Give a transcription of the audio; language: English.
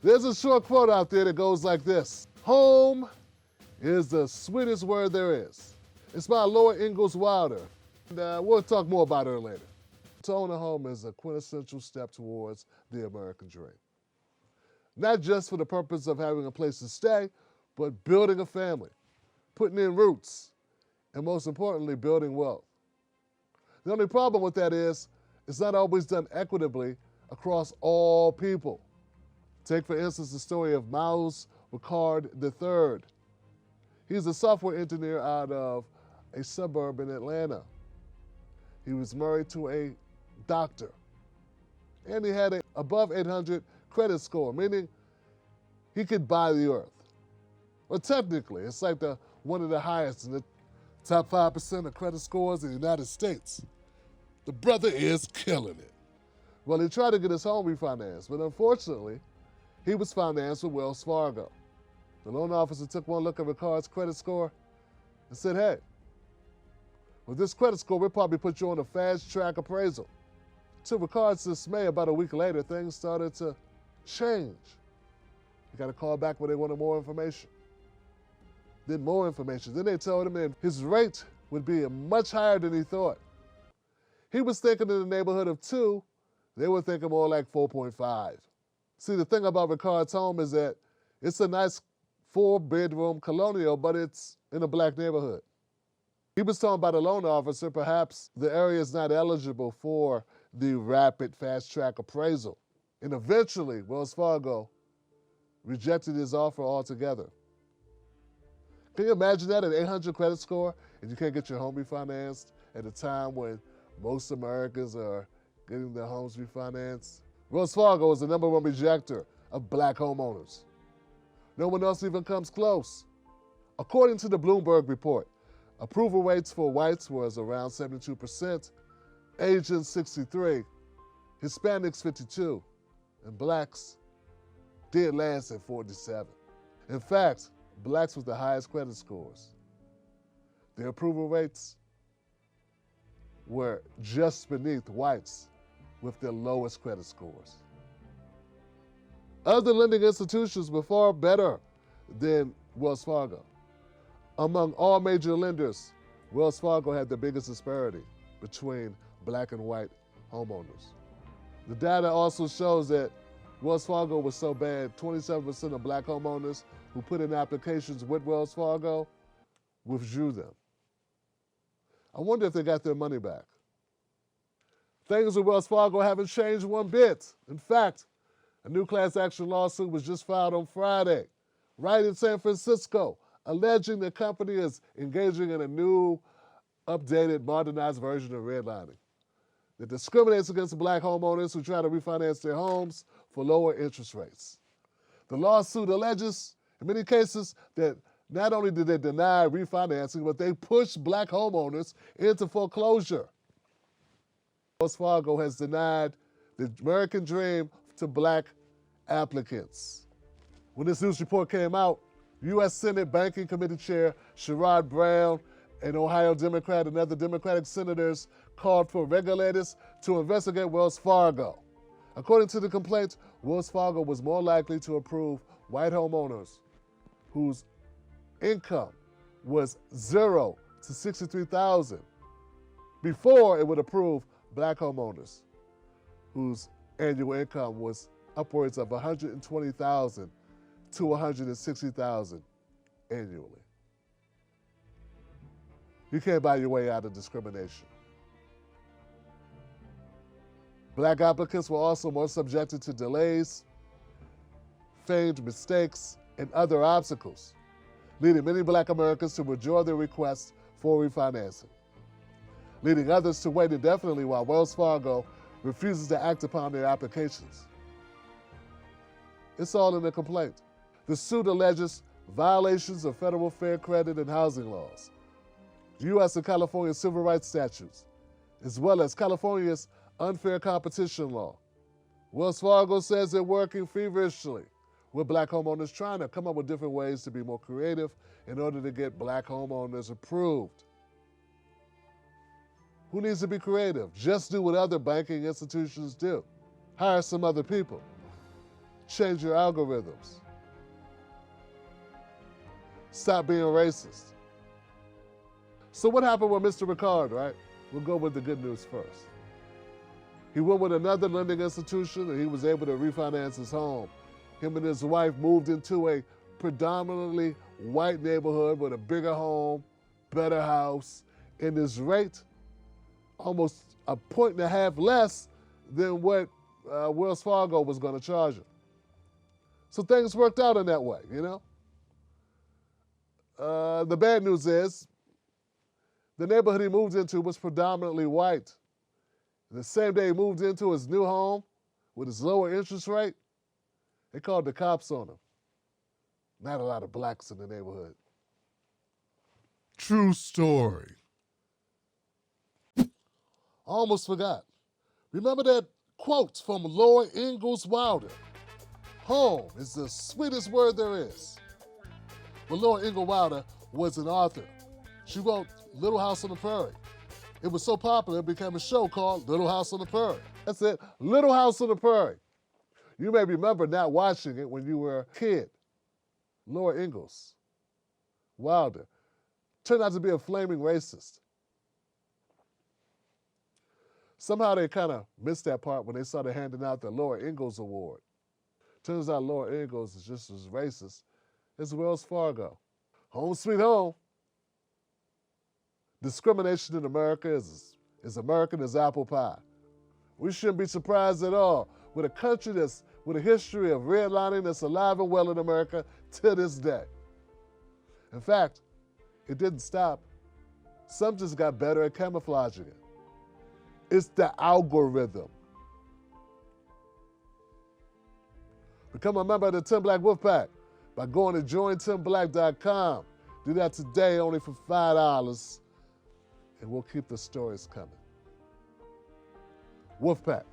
There's a short quote out there that goes like this: home is the sweetest word there is. It's by Laura Ingalls Wilder, and we'll talk more about her later. To own a home is a quintessential step towards the American dream. Not just for the purpose of having a place to stay, but building a family, putting in roots, and most importantly, building wealth. The only problem with that is it's not always done equitably across all people. Take, for instance, the story of Miles Ricard III. He's a software engineer out of a suburb in Atlanta. He was married to a doctor, and he had an above 800 credit score, meaning he could buy the earth. Well, technically, it's like one of the highest in the top 5% of credit scores in the United States. The brother is killing it. Well, he tried to get his home refinanced, but unfortunately, he was financed with Wells Fargo. The loan officer took one look at Ricard's credit score and said, hey, with this credit score, we'll probably put you on a fast-track appraisal. To Ricard's dismay, about a week later, things started to change. He got a call back when they wanted more information. Then more information. Then they told him that his rate would be much higher than he thought. He was thinking in the neighborhood of 2. They were thinking more like 4.5. See, the thing about Ricard's home is that it's a nice 4-bedroom colonial, but it's in a black neighborhood. He was told by the loan officer perhaps the area is not eligible for the rapid fast-track appraisal. And eventually, Wells Fargo rejected his offer altogether. Can you imagine that, an 800 credit score, and you can't get your home refinanced at a time when most Americans are getting their homes refinanced? Wells Fargo is the #1 rejecter of black homeowners. No one else even comes close. According to the Bloomberg report, approval rates for whites was around 72%, Asians 63%, Hispanics 52%, and blacks did last at 47%. In fact, blacks with the highest credit scores, their approval rates were just beneath whites with their lowest credit scores. Other lending institutions were far better than Wells Fargo. Among all major lenders, Wells Fargo had the biggest disparity between black and white homeowners. The data also shows that Wells Fargo was so bad, 27% of black homeowners who put in applications with Wells Fargo withdrew them. I wonder if they got their money back. Things with Wells Fargo haven't changed one bit. In fact, a new class action lawsuit was just filed on Friday, right in San Francisco, alleging the company is engaging in a new, updated, modernized version of redlining that discriminates against black homeowners who try to refinance their homes for lower interest rates. The lawsuit alleges, in many cases, that not only did they deny refinancing, but they pushed black homeowners into foreclosure. Wells Fargo has denied the American dream to black applicants. When this news report came out, U.S. Senate Banking Committee Chair Sherrod Brown, an Ohio Democrat, and other Democratic senators called for regulators to investigate Wells Fargo. According to the complaint, Wells Fargo was more likely to approve white homeowners whose income was $0 to $63,000 before it would approve black homeowners whose annual income was upwards of $120,000 to $160,000 annually. You can't buy your way out of discrimination. Black applicants were also more subjected to delays, feigned mistakes, and other obstacles, leading many black Americans to withdraw their requests for refinancing, leading others to wait indefinitely while Wells Fargo refuses to act upon their applications. It's all in the complaint. The suit alleges violations of federal fair credit and housing laws, U.S. and California civil rights statutes, as well as California's unfair competition law. Wells Fargo says they're working feverishly with black homeowners, trying to come up with different ways to be more creative in order to get black homeowners approved. Who needs to be creative? Just do what other banking institutions do. Hire some other people. change your algorithms. Stop being racist. So what happened with Mr. Ricard, right? We'll go with the good news first. He went with another lending institution and he was able to refinance his home. Him and his wife moved into a predominantly white neighborhood with a bigger home, better house, and his rate almost 1.5 points less than what Wells Fargo was going to charge him. So things worked out in that way, you know? The bad news is the neighborhood he moved into was predominantly white. The same day he moved into his new home with his lower interest rate, they called the cops on him. Not a lot of blacks in the neighborhood. True story. Almost forgot. Remember that quote from Laura Ingalls Wilder? Home is the sweetest word there is. Well, Laura Ingalls Wilder was an author. She wrote Little House on the Prairie. It was so popular, it became a show called Little House on the Prairie. That's it, Little House on the Prairie. You may remember not watching it when you were a kid. Laura Ingalls Wilder turned out to be a flaming racist. Somehow they kind of missed that part when they started handing out the Laura Ingalls Award. Turns out Laura Ingalls is just as racist as Wells Fargo. Home sweet home. Discrimination in America is as American as apple pie. We shouldn't be surprised at all with a country that's with a history of redlining that's alive and well in America to this day. In fact, it didn't stop. Some just got better at camouflaging it. It's the algorithm. Become a member of the Tim Black Wolfpack by going to jointimblack.com. Do that today only for $5, and we'll keep the stories coming. Wolfpack.